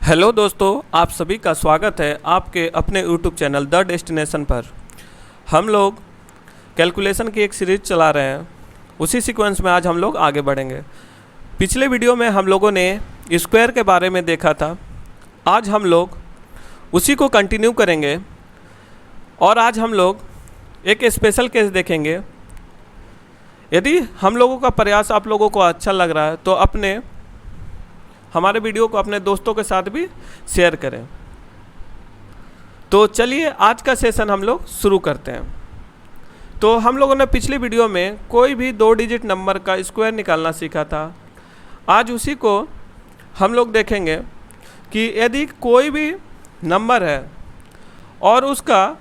Hello दोस्तों, आप सभी का स्वागत है आपके अपने यूट्यूब चैनल द डेस्टिनेशन पर। हम लोग कैलकुलेशन की एक सीरीज चला रहे हैं, उसी सीक्वेंस में आज हम लोग आगे बढ़ेंगे। पिछले वीडियो में हम लोगों ने स्क्वायर के बारे में देखा था। आज हम लोग उसी को कंटिन्यू करेंगे और आज हम लोग एक स्पेशल केस देखेंगे। यदि हम लोगों का प्रयास आप लोगों को अच्छा लग रहा है तो हमारे वीडियो को अपने दोस्तों के साथ भी शेयर करें। तो चलिए आज का सेशन हम लोग शुरू करते हैं। तो हम लोगों ने पिछली वीडियो में कोई भी 2 डिजिट नंबर का स्क्वायर निकालना सीखा था। आज उसी को हम लोग देखेंगे कि यदि कोई भी नंबर है और उसका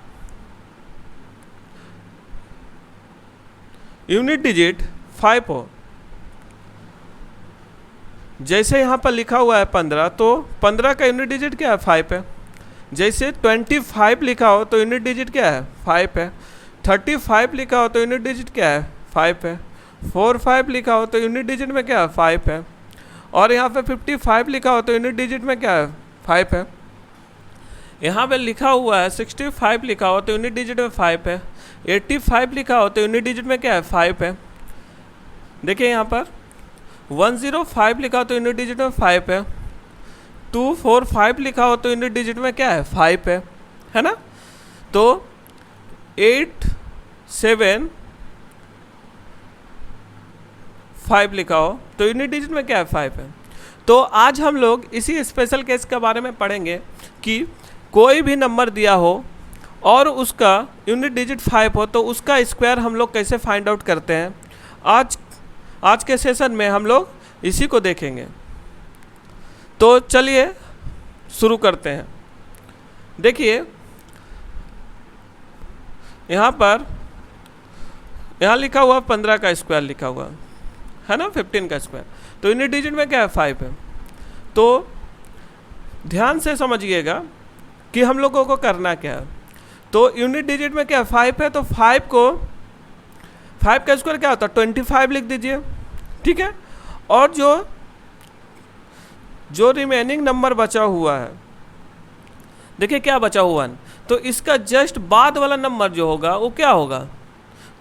यूनिट डिजिट 5 हो, जैसे यहाँ पर लिखा हुआ है 15, तो 15 का यूनिट डिजिट क्या है? 5 है। जैसे 25 लिखा हो तो यूनिट डिजिट क्या है? 5 है। 35 लिखा हो तो यूनिट डिजिट क्या है? 5 है। 45 लिखा हो तो यूनिट डिजिट में क्या है? 5 है। और यहाँ पे 55 लिखा हो तो यूनिट डिजिट में क्या है? 5 है। यहाँ पे लिखा हुआ है 65 लिखा हो तो यूनिट डिजिट में 5 है। 85 लिखा हो तो यूनिट डिजिट में क्या है? 5 है। देखिए यहाँ पर 105 लिखा हो तो यूनिट डिजिट में 5 है। 245 लिखा हो तो यूनिट डिजिट में क्या है? 5 है ना? तो 875 लिखा हो तो यूनिट डिजिट में क्या है? 5 है। तो आज हम लोग इसी स्पेशल केस के बारे में पढ़ेंगे कि कोई भी नंबर दिया हो और उसका यूनिट डिजिट 5 हो तो उसका स्क्वायर हम लोग कैसे फाइंड आउट करते हैं। आज के सेशन में हम लोग इसी को देखेंगे। तो चलिए शुरू करते हैं। देखिए यहाँ लिखा हुआ 15 का स्क्वायर लिखा हुआ है ना, 15 का स्क्वायर। तो यूनिट डिजिट में क्या है? 5 है। तो ध्यान से समझिएगा कि हम लोगों को करना क्या है। तो यूनिट डिजिट में क्या है? 5 है। तो 5 का स्क्वायर क्या होता है? 25 लिख दीजिए, ठीक है। और जो रिमेनिंग नंबर बचा हुआ है, देखिए क्या बचा हुआ है, तो इसका जस्ट बाद वाला नंबर जो होगा वो क्या होगा?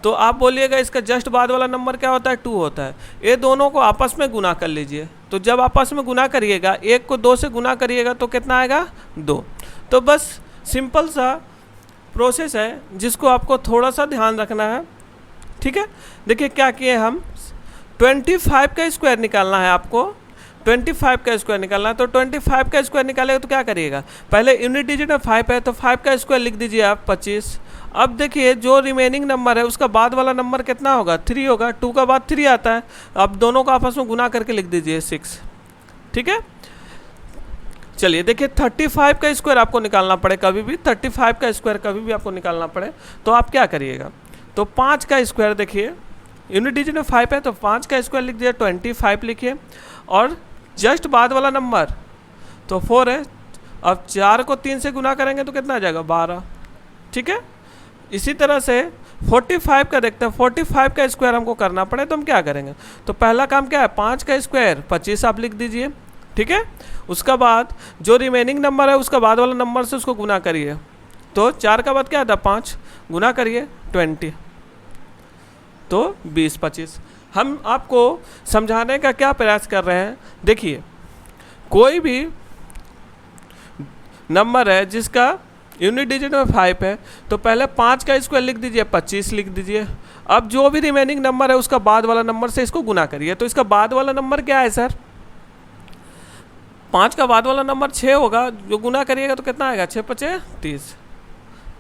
तो आप बोलिएगा इसका जस्ट बाद वाला नंबर क्या होता है? 2 होता है। ये दोनों को आपस में गुना कर लीजिए। तो जब आपस में गुना करिएगा, एक को 2 से गुना करिएगा तो कितना आएगा? 2। तो बस सिंपल सा प्रोसेस है जिसको आपको थोड़ा सा ध्यान रखना है, ठीक है। देखिए क्या किए हम, 25 का स्क्वायर निकालना है आपको। 25 का स्क्वायर निकालना है। तो 25 का स्क्वायर निकालेगा तो क्या करिएगा? पहले यूनिट डिजिट में 5 है तो 5 का स्क्वायर लिख दीजिए आप, 25। अब देखिए जो रिमेनिंग नंबर है उसका बाद वाला नंबर कितना होगा? 3 होगा। 2 का बाद 3 आता है। अब दोनों को आपस में गुना करके लिख दीजिए 6, ठीक है। चलिए देखिए 35 का स्क्वायर आपको निकालना पड़े कभी भी, 35 का स्क्वायर कभी भी आपको निकालना पड़े तो आप क्या करिएगा? तो 5 का स्क्वायर, देखिए यूनिट डिजिट में 5 है तो 5 का स्क्वायर लिख दिया, 25 लिखिए। और जस्ट बाद वाला नंबर तो 4 है। अब 4 को 3 से गुना करेंगे तो कितना आ जाएगा? 12, ठीक है। इसी तरह से 45 का देखते हैं। 45 का स्क्वायर हमको करना पड़े तो हम क्या करेंगे? तो पहला काम क्या है? 5 का स्क्वायर 25 आप लिख दीजिए, ठीक है। उसका बाद जो रिमेनिंग नंबर है उसका बाद वाला नंबर से उसको गुना करिए। तो 4 का बाद क्या आता है? 5 गुना करिए 20, तो 20, 25। हम आपको समझाने का क्या प्रयास कर रहे हैं, देखिए कोई भी नंबर है जिसका यूनिट डिजिट में 5 है तो पहले 5 का स्क्वायर लिख दीजिए, 25 लिख दीजिए। अब जो भी रिमेनिंग नंबर है उसका बाद वाला नंबर से इसको गुना करिए। तो इसका बाद वाला नंबर क्या है सर? 5 का बाद वाला नंबर 6 होगा, जो गुना करिएगा तो कितना आएगा? 6 5 30।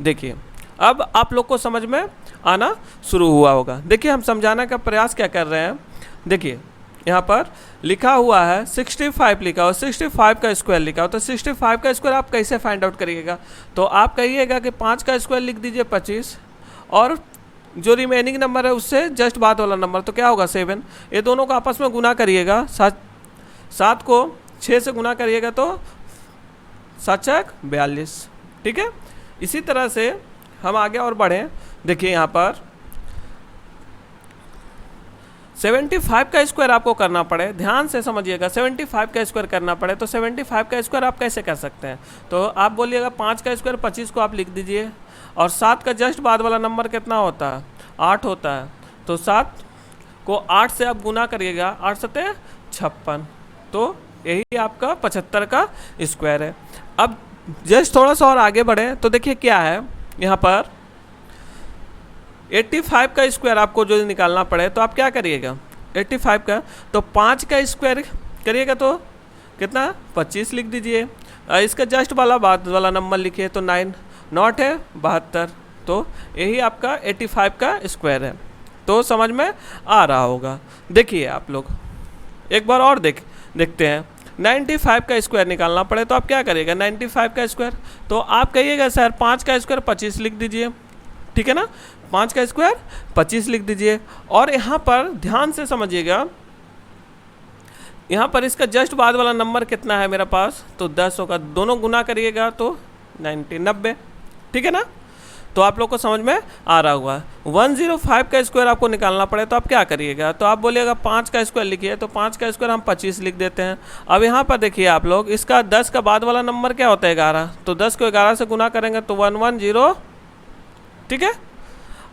देखिए अब आप लोग को समझ में आना शुरू हुआ होगा। देखिए हम समझाने का प्रयास क्या कर रहे हैं। देखिए यहाँ पर लिखा हुआ है 65 लिखा हो, 65 का स्क्वायर लिखा हो। तो 65 का स्क्वायर आप कैसे फाइंड आउट करिएगा? तो आप कहिएगा कि 5 का स्क्वायर लिख दीजिए 25 और जो रिमेनिंग नंबर है उससे जस्ट बाद वाला नंबर तो क्या होगा? 7। ये दोनों को आपस में गुना करिएगा, 7 को 6 से गुना करिएगा तो 7 42, ठीक है। इसी तरह से हम आगे और बढ़ें। देखिए यहाँ पर 75 का स्क्वायर आपको करना पड़े, ध्यान से समझिएगा, 75 का स्क्वायर करना पड़े तो 75 का स्क्वायर आप कैसे कर सकते हैं? तो आप बोलिएगा 5 का स्क्वायर 25 को आप लिख दीजिए, और 7 का जस्ट बाद वाला नंबर कितना होता है? 8 होता है। तो 7 को 8 से आप गुना करिएगा, 8 सते 56, तो यही आपका 75 का स्क्वायर है। अब जस्ट थोड़ा सा और आगे बढ़े तो देखिए क्या है यहाँ पर, 85 का स्क्वायर आपको जो निकालना पड़े तो आप क्या करिएगा? 85 का, तो 5 का स्क्वायर करिएगा तो कितना? 25 लिख दीजिए। इसका जस्ट वाला बाद वाला नंबर लिखिए तो 9, नॉट है 72, तो यही आपका 85 का स्क्वायर है। तो समझ में आ रहा होगा। देखिए आप लोग एक बार और देखते हैं, 95 का स्क्वायर निकालना पड़े तो आप क्या करिएगा? 95 का स्क्वायर, तो आप कहिएगा सर 5 का स्क्वायर 25 लिख दीजिए, ठीक है ना? 5 का स्क्वायर 25 लिख दीजिए। और यहाँ पर ध्यान से समझिएगा, यहाँ पर इसका जस्ट बाद वाला नंबर कितना है मेरे पास? तो 10 होगा, दोनों गुना करिएगा तो 90, ठीक है ना? तो आप लोग को समझ में आ रहा होगा। 105 का स्क्वायर आपको निकालना पड़े तो आप क्या करिएगा? तो आप बोलिएगा 5 का स्क्वायर लिखिए, तो 5 का स्क्वायर हम 25 लिख देते हैं। अब यहाँ पर देखिए आप लोग, इसका 10 का बाद वाला नंबर क्या होता है? 11, तो 10 को 11 से गुना करेंगे तो 110, ठीक है।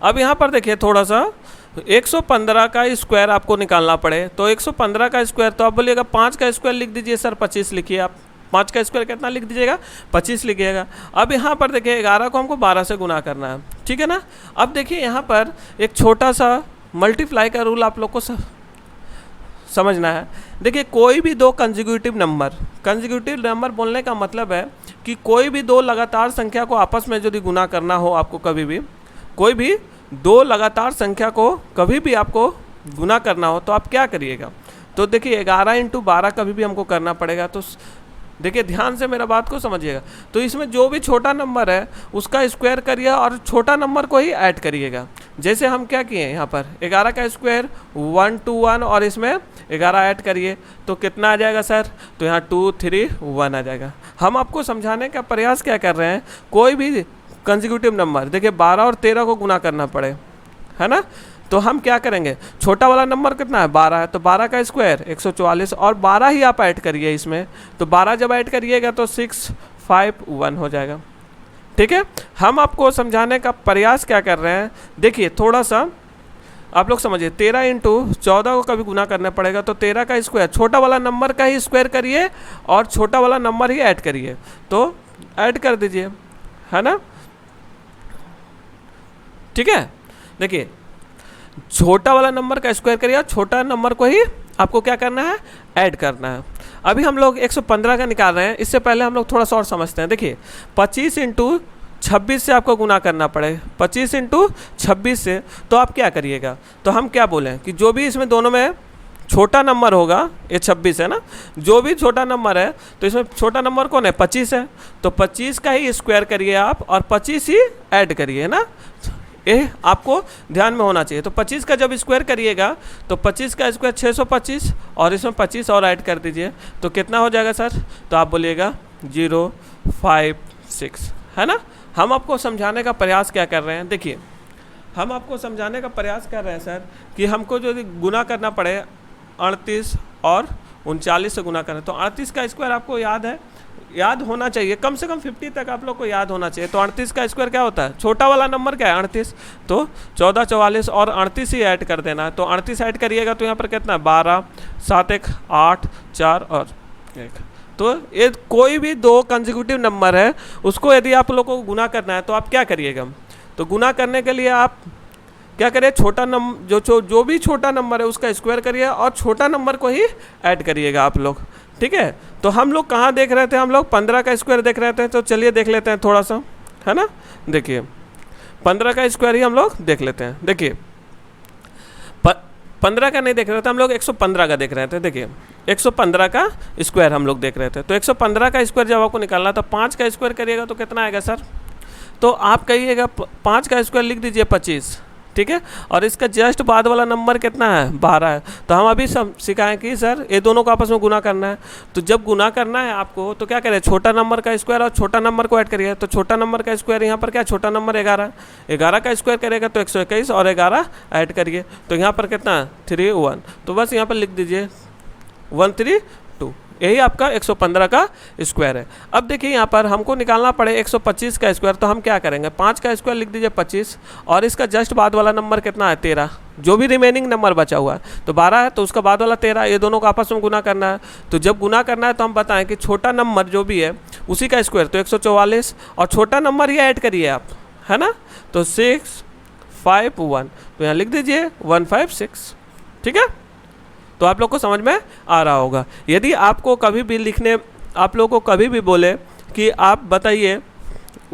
अब यहाँ पर देखिए थोड़ा सा, 115 का स्क्वायर आपको निकालना पड़े तो 115 का स्क्वायर, तो आप बोलिएगा 5 का स्क्वायर लिख दीजिए सर, 25 लिखिए आप। 5 का स्क्वायर कितना लिख दीजिएगा? 25 लिखिएगा। अब यहाँ पर देखिए 11 को हमको 12 से गुना करना है, ठीक है ना? अब देखिए यहाँ पर एक छोटा सा मल्टीप्लाई का रूल आप लोग को समझना है। देखिए कोई भी दो कंसेक्यूटिव नंबर बोलने का मतलब है कि कोई भी दो लगातार संख्या को आपस में यदि गुना करना हो आपको, कभी भी कोई भी दो लगातार संख्या को कभी भी आपको गुना करना हो तो आप क्या करिएगा? तो देखिए 11 × 12 कभी भी हमको करना पड़ेगा। तो देखिए ध्यान से मेरा बात को समझिएगा, तो इसमें जो भी छोटा नंबर है उसका स्क्वायर करिए और छोटा नंबर को ही ऐड करिएगा। जैसे हम क्या किए यहाँ पर, 11 का स्क्वायर 121 और इसमें 11 ऐड करिए तो कितना आ जाएगा सर? तो यहाँ 2 3 1 आ जाएगा। हम आपको समझाने का प्रयास क्या कर रहे हैं, कोई भी कंसेक्यूटिव नंबर, देखिए 12 और 13 को गुना करना पड़े, है ना? तो हम क्या करेंगे, छोटा वाला नंबर कितना है? 12 है, तो 12 का स्क्वायर 144 और 12 ही आप ऐड करिए इसमें। तो 12 जब ऐड करिएगा तो 651 हो जाएगा, ठीक है। हम आपको समझाने का प्रयास क्या कर रहे हैं, देखिए थोड़ा सा आप लोग समझिए, 13 × 14 को कभी गुना करना पड़ेगा तो 13 का स्क्वायर छोटा वाला नंबर का ही स्क्वायर करिए और छोटा वाला नंबर ही ऐड करिए, तो ऐड कर दीजिए, है ना? ठीक है। देखिए छोटा वाला नंबर का स्क्वायर करिए और छोटा नंबर को ही आपको क्या करना है? ऐड करना है। अभी हम लोग 115 का निकाल रहे हैं, इससे पहले हम लोग थोड़ा सा और समझते हैं। देखिए 25 × 26 से आपको गुना करना पड़े, 25 × 26 से, तो आप क्या करिएगा? तो हम क्या बोलें कि जो भी इसमें दोनों में छोटा नंबर होगा, ये 26 है ना, जो भी छोटा नंबर है तो इसमें छोटा नंबर कौन है? 25 है, तो 25 का ही स्क्वायर करिए आप और 25 ही ऐड करिए, है ना? ये आपको ध्यान में होना चाहिए। तो 25 का जब स्क्वायर करिएगा तो 25 का स्क्वायर 625 और इसमें 25 और ऐड कर दीजिए तो कितना हो जाएगा सर? तो आप बोलिएगा 056, है ना? हम आपको समझाने का प्रयास क्या कर रहे हैं, देखिए हम आपको समझाने का प्रयास कर रहे हैं सर कि हमको जो गुना करना पड़े 38 और 39 से गुना करें, तो 38 का स्क्वायर आपको याद होना चाहिए, कम से कम 50 तक आप लोग को याद होना चाहिए। तो 38 का स्क्वायर क्या होता है? छोटा वाला नंबर क्या है? 38, तो 14 44 और 38 ही ऐड कर देना है। तो 38 ऐड करिएगा तो यहाँ पर कितना है? 12 7 1 8 4 और 1। तो ये कोई भी दो कंसेक्यूटिव नंबर है उसको यदि आप लोग को गुना करना है तो आप क्या करिएगा? तो गुना करने के लिए आप क्या करिए? छोटा नंबर जो भी छोटा नंबर है उसका स्क्वायर करिए और छोटा नंबर को ही ऐड करिएगा आप लोग, ठीक है। तो हम लोग कहाँ देख रहे थे? हम लोग 15 का स्क्वायर देख रहे थे, तो चलिए देख लेते हैं थोड़ा सा, है ना? देखिए 15 का स्क्वायर ही हम लोग देख लेते हैं। देखिए 15 का नहीं देख रहे थे हम लोग, 115 का देख रहे थे। देखिए 115 का स्क्वायर हम लोग देख रहे थे। तो 115 का स्क्वायर जब आपको निकालना था, 5 का स्क्वायर करिएगा तो कितना आएगा सर? तो आप कहिएगा 5 का स्क्वायर लिख दीजिए 25, ठीक है। और इसका जस्ट बाद वाला नंबर कितना है 12 है। तो हम अभी सिखाएं कि सर ये दोनों को आपस में गुना करना है। तो जब गुना करना है आपको तो क्या करें, छोटा नंबर का स्क्वायर और छोटा नंबर को ऐड करिए। तो छोटा नंबर का स्क्वायर यहाँ पर क्या, छोटा नंबर 11 का स्क्वायर करेगा तो 121 और 11 ऐड करिए। तो यहाँ पर कितना 3 1, तो बस यहाँ पर लिख दीजिए 132, यही आपका 115 का स्क्वायर है। अब देखिए यहाँ पर हमको निकालना पड़े 125 का स्क्वायर। तो हम क्या करेंगे, 5 का स्क्वायर लिख दीजिए 25 और इसका जस्ट बाद वाला नंबर कितना है 13, जो भी रिमेनिंग नंबर बचा हुआ है। तो 12 है तो उसका बाद वाला 13, ये दोनों को आपस में गुना करना है। तो जब गुना करना है तो हम बताएं कि छोटा नंबर जो भी है उसी का स्क्वायर तो 144 और छोटा नंबर ये ऐड करिए आप, है ना। तो 651, तो यहाँ लिख दीजिए 156, ठीक है। तो आप लोग को समझ में आ रहा होगा। यदि आपको कभी भी लिखने, आप लोगों को कभी भी बोले कि आप बताइए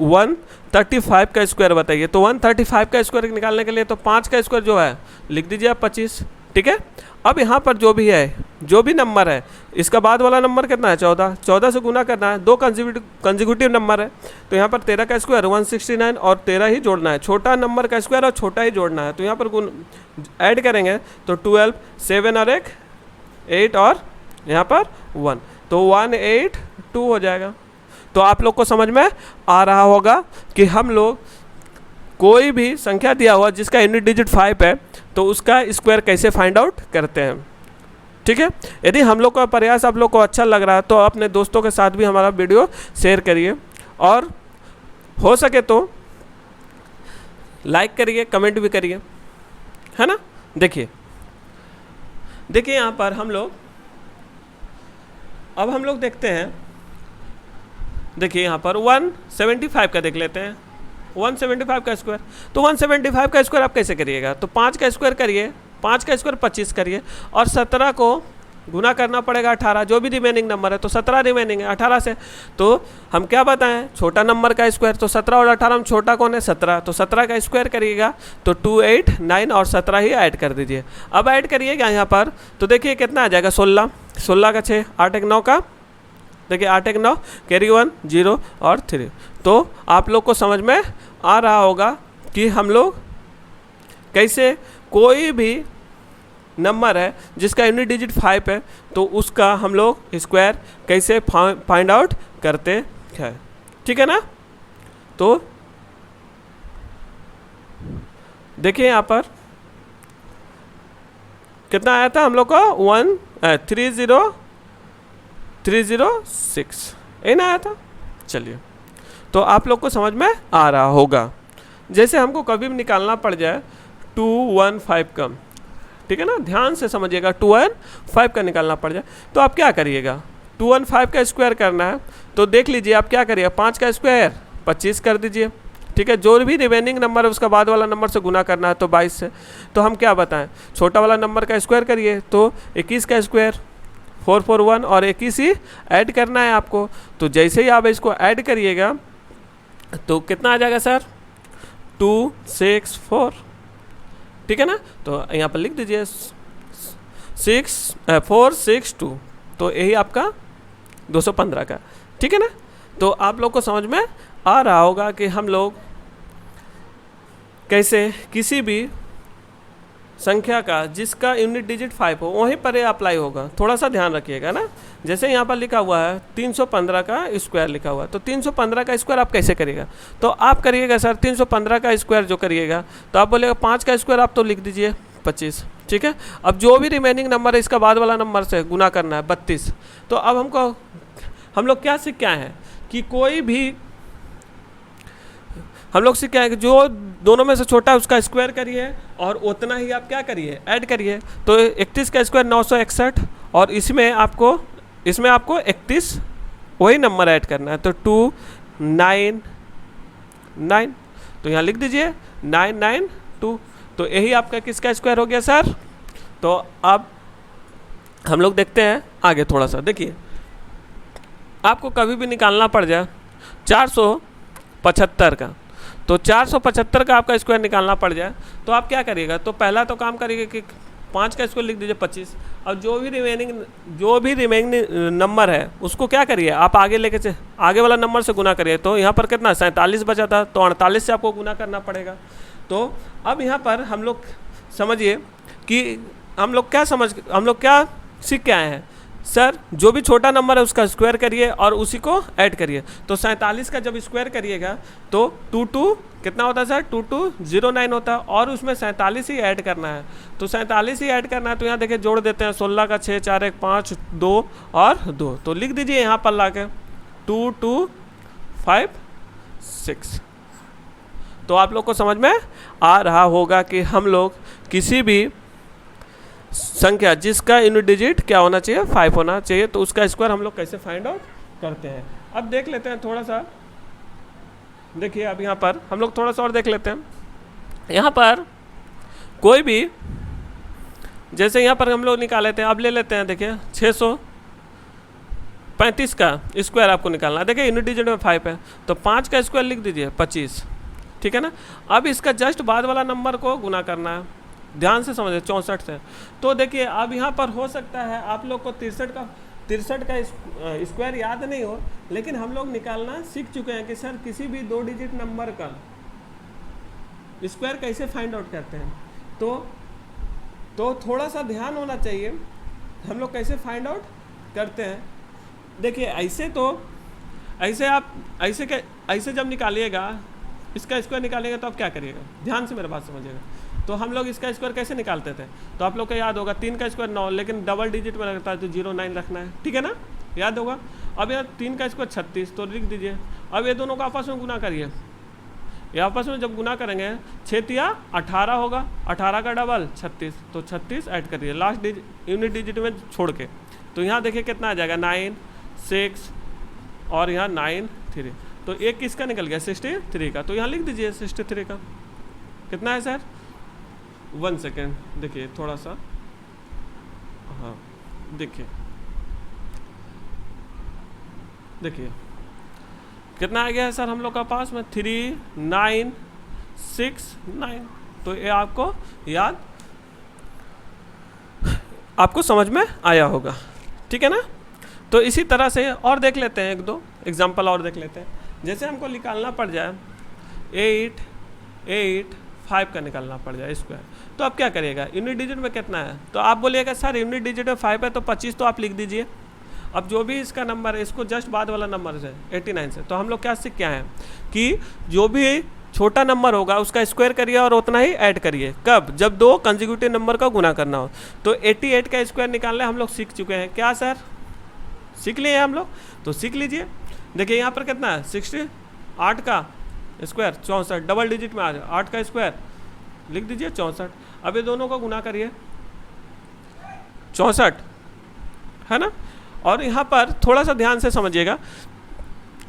135 का स्क्वायर बताइए, तो 135 का स्क्वायर निकालने के लिए तो 5 का स्क्वायर जो है लिख दीजिए आप 25, ठीक है। अब यहाँ पर जो भी है, जो भी नंबर है, इसका बाद वाला नंबर कितना है 14, 14 से गुना करना है, 2 कंजिक्यूटिव नंबर है। तो यहाँ पर 13 का स्क्वायर 169 और 13 ही जोड़ना है, छोटा नंबर का स्क्वायर और छोटा ही जोड़ना है। तो यहाँ पर ऐड करेंगे तो 12, 7 और 1 8 और यहाँ पर 1, तो 182 हो जाएगा। तो आप लोग को समझ में आ रहा होगा कि हम लोग कोई भी संख्या दिया हुआ जिसका यूनिट डिजिट 5 है तो उसका स्क्वायर कैसे फाइंड आउट करते हैं, ठीक है। यदि हम लोग का प्रयास आप लोग को अच्छा लग रहा है तो अपने दोस्तों के साथ भी हमारा वीडियो शेयर करिए और हो सके तो लाइक करिए, कमेंट भी करिए, है ना। देखिए यहाँ पर हम लोग देखते हैं, देखिए यहाँ पर 175 का देख लेते हैं, 175 का स्क्वायर। तो 175 का स्क्वायर आप कैसे करिएगा, तो 5 का स्क्वायर करिए, 5 का स्क्वायर 25 करिए और 17 को गुना करना पड़ेगा 18, जो भी रिमेनिंग नंबर है। तो 17 रिमेनिंग है 18 से, तो हम क्या बताएं, छोटा नंबर का स्क्वायर। तो 17 और 18 में छोटा कौन है 17, तो 17 का स्क्वायर करिएगा तो 289 और 17 ही ऐड कर दीजिए। अब ऐड करिएगा यहाँ पर तो देखिए कितना आ जाएगा 16, 16 का 6, 8 1 9 का, देखिए 8 1 9 कैरी 1 0 और 3। तो आप लोग को समझ में आ रहा होगा कि हम लोग कैसे कोई भी नंबर है जिसका यूनिट डिजिट 5 है तो उसका हम लोग स्क्वायर कैसे फाइंड आउट करते हैं, ठीक है ना। तो देखिए यहाँ पर कितना आया था हम लोग का 30306 ये ना आया था। चलिए तो आप लोग को समझ में आ रहा होगा। जैसे हमको कभी भी निकालना पड़ जाए 215 का, ठीक है ना, ध्यान से समझिएगा, 215 का निकालना पड़ जाए तो आप क्या करिएगा, 215 का स्क्वायर करना है तो देख लीजिए आप क्या करिए, 5 का स्क्वायर 25 कर दीजिए, ठीक है। जो भी रिमेनिंग नंबर है उसका बाद वाला नंबर से गुना करना है तो 22 से। तो हम क्या बताएं, छोटा वाला नंबर का स्क्वायर करिए तो 21 का स्क्वायर 441 और 21 ही ऐड करना है आपको। तो जैसे ही आप इसको ऐड करिएगा तो कितना आ जाएगा सर 264, ठीक है ना। तो यहाँ पर लिख दीजिए 462, तो यही आपका 215 का, ठीक है ना। तो आप लोग को समझ में आ रहा होगा कि हम लोग कैसे किसी भी संख्या का जिसका यूनिट डिजिट 5 हो वहीं पर ये अप्लाई होगा। थोड़ा सा ध्यान रखिएगा ना। जैसे यहाँ पर लिखा हुआ है 315 का स्क्वायर लिखा हुआ है, तो 315 का स्क्वायर आप कैसे करिएगा, तो आप करिएगा सर 315 का स्क्वायर जो करिएगा तो आप बोलेगा 5 का स्क्वायर आप तो लिख दीजिए 25, ठीक है। अब जो भी रिमेनिंग नंबर है इसका बाद वाला नंबर से गुना करना है 32। तो अब हम लोग क्या सीख के आए हैं कि कोई भी हम लोग सीख के आए कि जो दोनों में से छोटा है उसका स्क्वायर करिए और उतना ही आप क्या करिए ऐड करिए। तो 31 का स्क्वायर 961 और इसमें आपको 31 वही नंबर ऐड करना है तो 299, तो यहाँ लिख दीजिए 992। तो यही आपका किसका स्क्वायर हो गया सर। तो अब हम लोग देखते हैं आगे थोड़ा सा। देखिए आपको कभी भी निकालना पड़ जाए 475 का, तो 475 का आपका स्क्वायर निकालना पड़ जाए तो आप क्या करिएगा, तो पहला तो काम करिएगा कि 5 का स्क्वायर लिख दीजिए 25 और जो भी रिमेनिंग नंबर है उसको क्या करिए आप आगे वाला नंबर से गुना करिए। तो यहाँ पर कितना 47 बचा था तो 48 से आपको गुना करना पड़ेगा। तो अब यहाँ पर हम लोग समझिए कि हम लोग क्या सीख के आए हैं। सर जो भी छोटा नंबर है उसका स्क्वायर करिए और उसी को ऐड करिए। तो 47 का जब स्क्वायर करिएगा तो 22 कितना होता है सर, 2209 होता है, और उसमें 47 ही ऐड करना है। तो 47 ही ऐड करना है, तो यहाँ देखिए जोड़ देते हैं, 16 का 6 4 1 5 2 और 2, तो लिख दीजिए यहाँ पर ला के 2256। तो आप लोग को समझ में आ रहा होगा कि हम लोग किसी भी संख्या जिसका यूनिट डिजिट क्या होना चाहिए, 5 होना चाहिए, तो उसका स्क्वायर हम लोग कैसे फाइंड आउट करते हैं। अब देख लेते हैं थोड़ा सा, देखिए अब यहाँ पर हम लोग थोड़ा सा और देख लेते हैं। यहाँ पर कोई भी, जैसे यहाँ पर हम लोग निकाल लेते हैं, अब ले लेते हैं, देखिए 635 का स्क्वायर आपको निकालना है। देखिए यूनिट डिजिट में 5 है, तो 5 का स्क्वायर लिख दीजिए 25, ठीक है ना। अब इसका जस्ट बाद वाला नंबर को गुना करना है, ध्यान से समझिए, 64 से। तो देखिए अब यहाँ पर हो सकता है आप लोग को 63 का स्क्वायर याद नहीं हो, लेकिन हम लोग निकालना सीख चुके हैं कि सर किसी भी 2 डिजिट नंबर का स्क्वायर कैसे फाइंड आउट करते हैं। तो थोड़ा सा ध्यान होना चाहिए, हम लोग कैसे फाइंड आउट करते हैं। देखिए ऐसे जब निकालिएगा, इसका स्क्वायर निकालिएगा, तो आप क्या करिएगा, ध्यान से मेरे बात समझिएगा। तो हम लोग इसका स्क्वायर कैसे निकालते थे, तो आप लोग को याद होगा 3 का स्क्वायर 9, लेकिन डबल डिजिट में लगता है तो 09 रखना है, ठीक है ना, याद होगा। अब यहाँ 3 का स्क्वायर 36, तो लिख दीजिए। अब ये दोनों को आपस में गुना करिए, ये आपस में जब गुना करेंगे 6 या 18 होगा, 18 का डबल 36, तो 36 ऐड करिए लास्ट यूनिट डिजिट में छोड़ के। तो यहाँ देखिए कितना आ जाएगा, 9 6 और यहाँ 9 3, तो एक किसका निकल गया, 63 का। तो यहाँ लिख दीजिए 63 का कितना है सर, 1 सेकेंड, देखिए थोड़ा सा, हाँ देखिए कितना आ गया है सर हम लोग का पास में, 3969। तो ये आपको समझ में आया होगा, ठीक है ना। तो इसी तरह से और देख लेते हैं, 1-2 एग्जाम्पल और देख लेते हैं। जैसे हमको निकालना पड़ जाए 885 का निकालना पड़ जाए स्क्वायर, तो आप क्या करिएगा, यूनिट डिजिट में कितना है, तो आप बोलिएगा सर यूनिट डिजिट में 5 है, तो 25 तो आप लिख दीजिए। अब जो भी इसका नंबर है, इसको जस्ट बाद वाला नंबर से 89 से, तो हम लोग क्या सीख के आए हैं कि जो भी छोटा नंबर होगा उसका स्क्वायर करिए और उतना ही ऐड करिए। कब, जब 2 कंसेक्यूटिव नंबर का गुना करना हो। तो 88 का स्क्वायर निकालना हम लोग सीख चुके हैं, क्या सर सीख लिए हम लोग, तो सीख लीजिए। देखिए यहाँ पर कितना है, 68 का स्क्वायर 64, डबल डिजिट में आ जाए, 8 का स्क्वायर लिख दीजिए 64। अब ये दोनों को गुना करिए, 64 है ना। और यहाँ पर थोड़ा सा ध्यान से समझिएगा,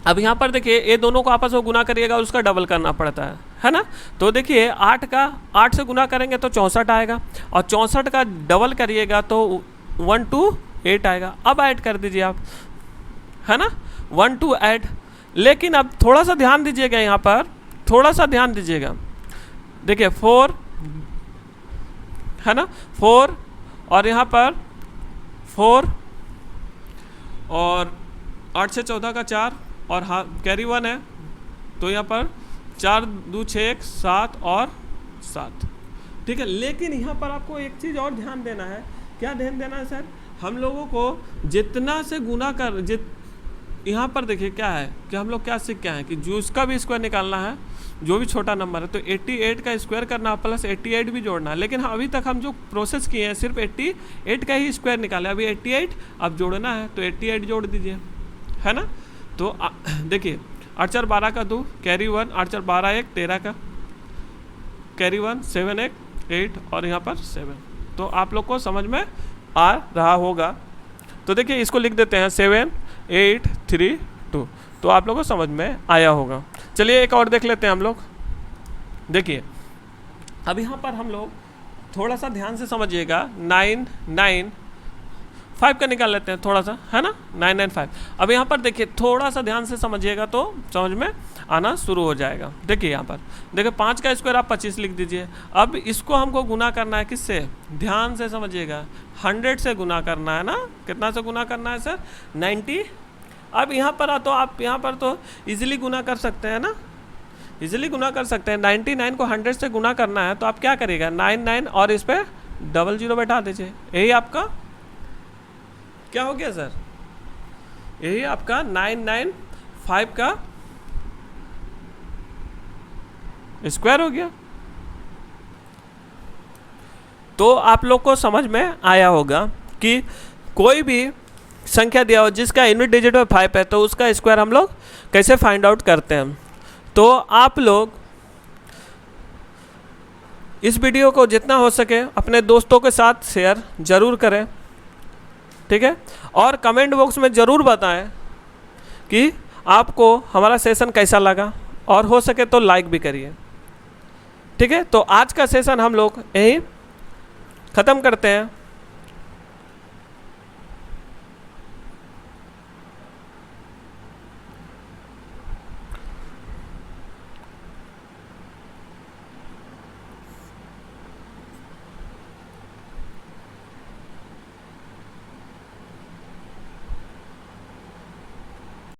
अब यहाँ पर देखिए ये दोनों को आपस में गुना करिएगा और उसका डबल करना पड़ता है ना। तो देखिए 8 से गुना करेंगे तो 64 आएगा, और 64 का डबल करिएगा तो 128 आएगा। अब ऐड कर दीजिए आप, है ना, 1 2 ऐड। लेकिन अब थोड़ा सा ध्यान दीजिएगा, यहाँ पर थोड़ा सा ध्यान दीजिएगा, देखिए 4 है ना, 4 और यहाँ पर 4 और 8 से 14 का 4 और हाँ कैरी 1 है, तो यहाँ पर 4 2 6 1 7 और 7, ठीक है। लेकिन यहाँ पर आपको एक चीज़ और ध्यान देना है, क्या ध्यान देना है सर, हम लोगों को जितना से गुना कर यहाँ पर देखिए क्या है कि हम लोग क्या सीख के आए हैं कि जो उसका भी स्क्वायर निकालना है, जो भी छोटा नंबर है, तो 88 का स्क्वायर करना प्लस 88 भी जोड़ना है। लेकिन अभी तक हम जो प्रोसेस किए हैं सिर्फ 88 का ही स्क्वायर निकाला, अभी 88 अब जोड़ना है, तो 88 जोड़ दीजिए, है ना। तो देखिए 8 4 12 का 2 कैरी 1, 8 4 12 1 13 का कैरी 1 7 1 8 और यहाँ पर 7, तो आप लोग को समझ में आ रहा होगा। तो देखिए इसको लिख देते हैं 7 8 3 2, तो आप लोगों को समझ में आया होगा। चलिए एक और देख लेते हैं हम लोग। देखिए अब यहाँ पर हम लोग थोड़ा सा ध्यान से समझिएगा, 995 का निकाल लेते हैं थोड़ा सा, है ना, 995। अब यहाँ पर देखिए थोड़ा सा ध्यान से समझिएगा तो समझ में आना शुरू हो जाएगा। देखिए यहाँ पर देखिए 5 का स्क्वायर आप 25 लिख दीजिए। अब इसको हमको गुना करना है किससे, ध्यान से समझिएगा, 100 से गुना करना है ना। कितना से गुना करना है सर, 90। अब यहाँ पर तो आप यहाँ पर तो इजीली गुना कर सकते हैं ना, इजीली गुना कर सकते हैं। 99 को 100 से गुना करना है तो आप क्या करिएगा, 99 और इस पे 00 बैठा दीजिए। यही आपका क्या हो गया सर, यही आपका 995 का स्क्वायर हो गया। तो आप लोग को समझ में आया होगा कि कोई भी संख्या दिया हो जिसका यूनिट डिजिट में 5 है तो उसका स्क्वायर हम लोग कैसे फाइंड आउट करते हैं। तो आप लोग इस वीडियो को जितना हो सके अपने दोस्तों के साथ शेयर ज़रूर करें, ठीक है। और कमेंट बॉक्स में ज़रूर बताएं कि आपको हमारा सेशन कैसा लगा, और हो सके तो लाइक भी करिए, ठीक है। तो आज का सेशन हम लोग यहीं ख़त्म करते हैं।